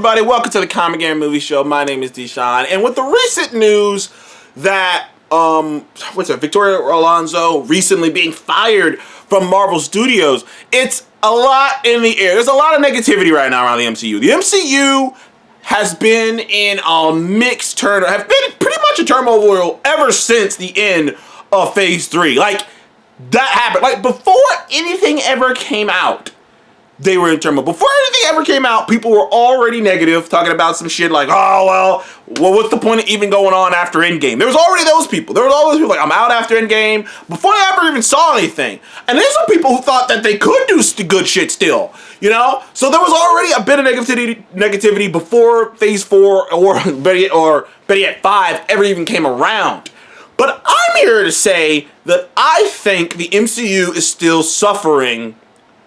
everybody. Welcome to the Comic and Movie Show. My name is Deshaun, and with the recent news that Victoria Alonso recently being fired from Marvel Studios, it's a lot in the air. There's a lot of negativity right now around the MCU. The MCU has been in a mixed turn, have been pretty much a turmoil ever since the end of Phase 3. Like, that happened. Like, before anything ever came out, they were in turmoil. Before anything ever came out, people were already negative, talking about some shit like, oh, well, what's the point of even going on after Endgame? There was already those people. There was all those people like, I'm out after Endgame, before they ever even saw anything. And there's some people who thought that they could do good shit still, you know? So there was already a bit of negativity before Phase 4 or better yet 5 ever even came around. But I'm here to say that I think the MCU is still suffering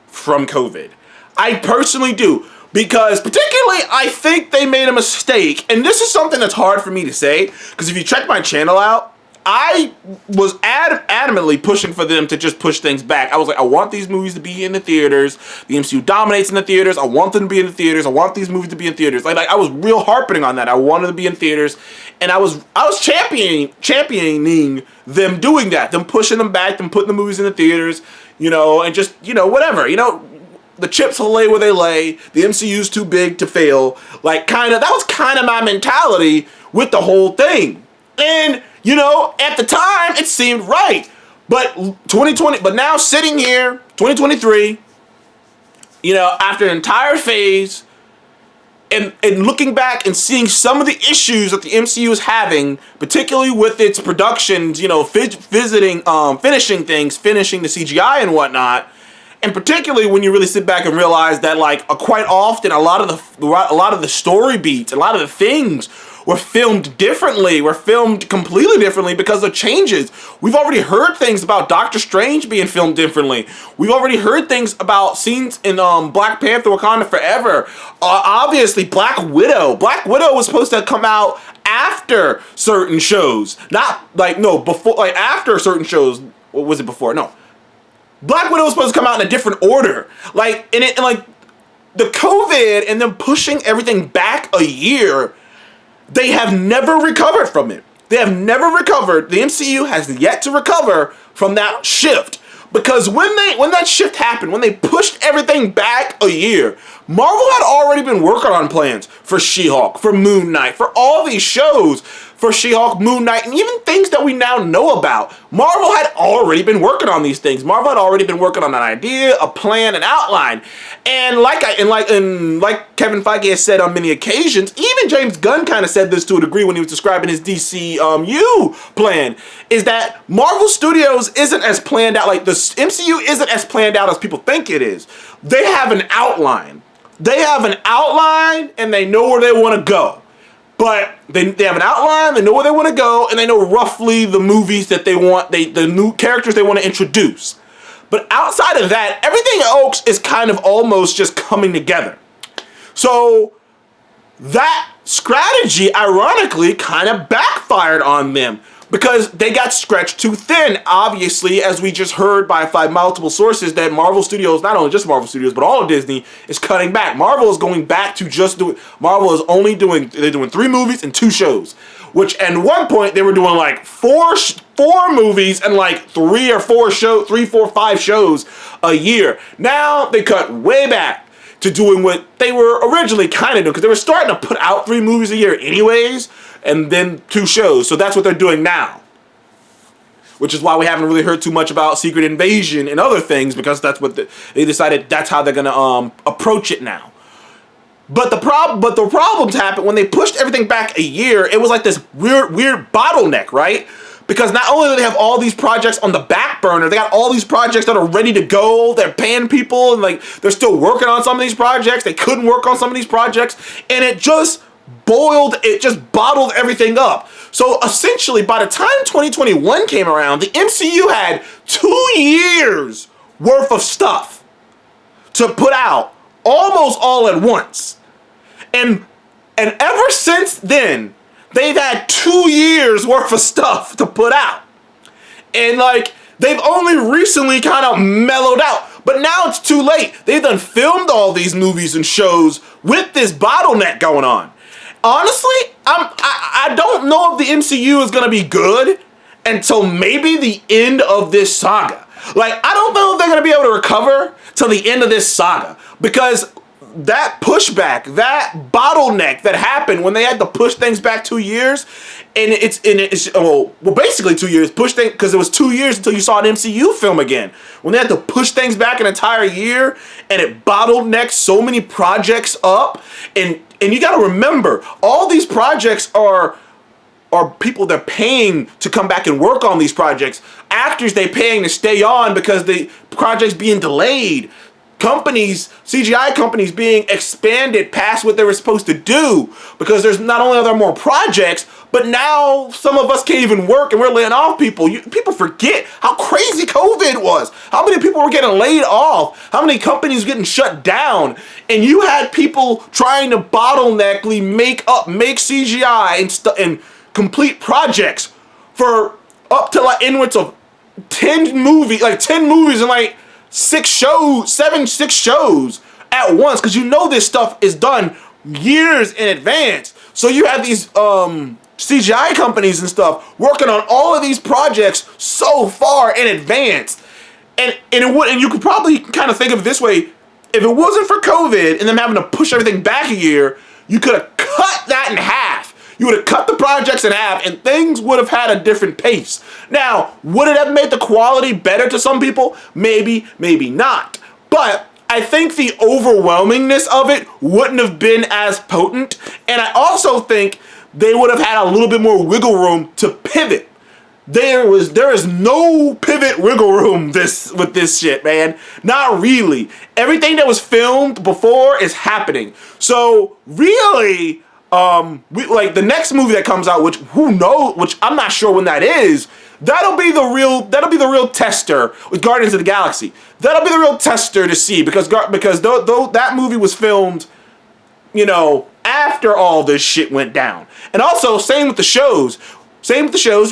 from COVID. I personally do, because particularly I think they made a mistake, and this is something that's hard for me to say, because if you check my channel out, I was adamantly pushing for them to just push things back. I was like, I want these movies to be in the theaters. The MCU dominates in the theaters. I want them to be in the theaters. I want these movies to be in theaters. Like I was real harping on that. I wanted to be in theaters, and I was championing them doing that, them pushing them back, them putting the movies in the theaters, you know, and just, you know, whatever, you know. The chips will lay where they lay. The MCU's too big to fail. Like, that was kind of my mentality with the whole thing. And, you know, at the time, it seemed right. But now sitting here, 2023, you know, after an entire phase, and looking back and seeing some of the issues that the MCU is having, particularly with its productions, you know, finishing the CGI and whatnot, and particularly when you really sit back and realize that, like, quite often a lot of the story beats, a lot of the things were filmed differently, were filmed completely differently because of changes. We've already heard things about Doctor Strange being filmed differently. We've already heard things about scenes in Black Panther: Wakanda Forever. Obviously, Black Widow. Black Widow was supposed to come out after certain shows, after certain shows. What was it before? No. Black Widow was supposed to come out in a different order. Like, the COVID and them pushing everything back a year, they have never recovered from it. They have never recovered. The MCU has yet to recover from that shift. Because when that shift happened, when they pushed everything back a year, Marvel had already been working on plans for She-Hulk, for Moon Knight, for all these shows, for She-Hulk, Moon Knight, and even things that we now know about. Marvel had already been working on these things. Marvel had already been working on an idea, a plan, an outline. And like Kevin Feige has said on many occasions, even James Gunn kind of said this to a degree when he was describing his DCU plan, is that Marvel Studios isn't as planned out, like the MCU isn't as planned out as people think it is. They have an outline. They have an outline and they know where they want to go. But they have an outline, they know where they want to go, and they know roughly the movies that they want, the new characters they want to introduce. But outside of that, everything else is kind of almost just coming together. So that strategy, ironically, kind of backfired on them because they got stretched too thin. Obviously, as we just heard by multiple sources, that Marvel Studios, not only just Marvel Studios, but all of Disney, is cutting back. Marvel is going back to they're doing 3 movies and 2 shows. Which at one point they were doing like four movies and like 3, 4, 5 shows a year. Now they cut way back to doing what they were originally kind of doing, because they were starting to put out 3 movies a year anyways, and then 2 shows. So that's what they're doing now. Which is why we haven't really heard too much about Secret Invasion and other things, because that's what they decided that's how they're gonna approach it now. But the problems happened when they pushed everything back a year. It was like this weird bottleneck, right? Because not only do they have all these projects on the back burner, they got all these projects that are ready to go. They're paying people, and like they're still working on some of these projects. They couldn't work on some of these projects, and it just bottled everything up. So essentially, by the time 2021 came around, the MCU had 2 years worth of stuff to put out almost all at once. And ever since then, they've had 2 years worth of stuff to put out. And like, they've only recently kind of mellowed out. But now it's too late. They've done filmed all these movies and shows with this bottleneck going on. Honestly, I don't know if the MCU is going to be good until maybe the end of this saga. Like, I don't know if they're going to be able to recover till the end of this saga, because that pushback, that bottleneck that happened when they had to push things back 2 years, and it's basically 2 years, push things, because it was 2 years until you saw an MCU film again. When they had to push things back an entire year, and it bottlenecked so many projects up, and you got to remember, all these projects are people they're paying to come back and work on these projects. Actors they paying to stay on because the project's being delayed. Companies, CGI companies being expanded past what they were supposed to do, because there's not only are there more projects, but now some of us can't even work and we're laying off people. People forget how crazy COVID was. How many people were getting laid off? How many companies were getting shut down? And you had people trying to bottleneckly make CGI and complete projects for up to like inwards of 10 movies and like 6 shows at once, because you know this stuff is done years in advance. So you have these CGI companies and stuff working on all of these projects so far in advance, and you could probably kind of think of it this way: if it wasn't for COVID and them having to push everything back a year, you could have cut that in half. You would have cut the projects in half, and things would have had a different pace. Now, would it have made the quality better to some people? Maybe, maybe not. But I think the overwhelmingness of it wouldn't have been as potent, and I also think they would have had a little bit more wiggle room to pivot. There is no pivot wiggle room with this shit, man. Not really. Everything that was filmed before is happening. So really, like the next movie that comes out, which I'm not sure when that is. That'll be the real tester with Guardians of the Galaxy. That'll be the real tester to see, because though that movie was filmed, after all this shit went down. And also, same with the shows.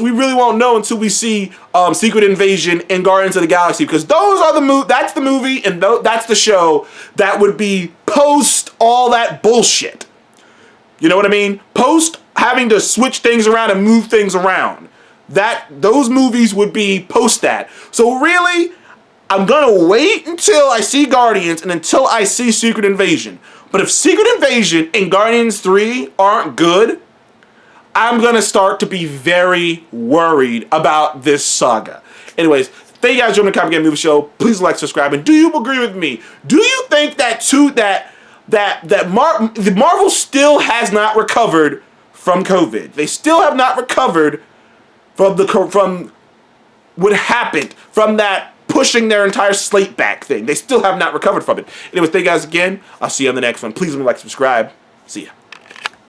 We really won't know until we see Secret Invasion and Guardians of the Galaxy, because that's the movie and that's the show that would be post all that bullshit. You know what I mean? Post having to switch things around and move things around. Those movies would be post that. So really, I'm gonna wait until I see Guardians and until I see Secret Invasion. But if Secret Invasion and Guardians 3 aren't good, I'm gonna start to be very worried about this saga. Anyways, thank you guys for joining the Comic Game Movie Show. Please like, subscribe, and do you agree with me? Do you think that Marvel still has not recovered from COVID? They still have not recovered from what happened, from that pushing their entire slate back thing. They still have not recovered from it. Anyways, thank you guys again. I'll see you on the next one. Please like, subscribe. See ya.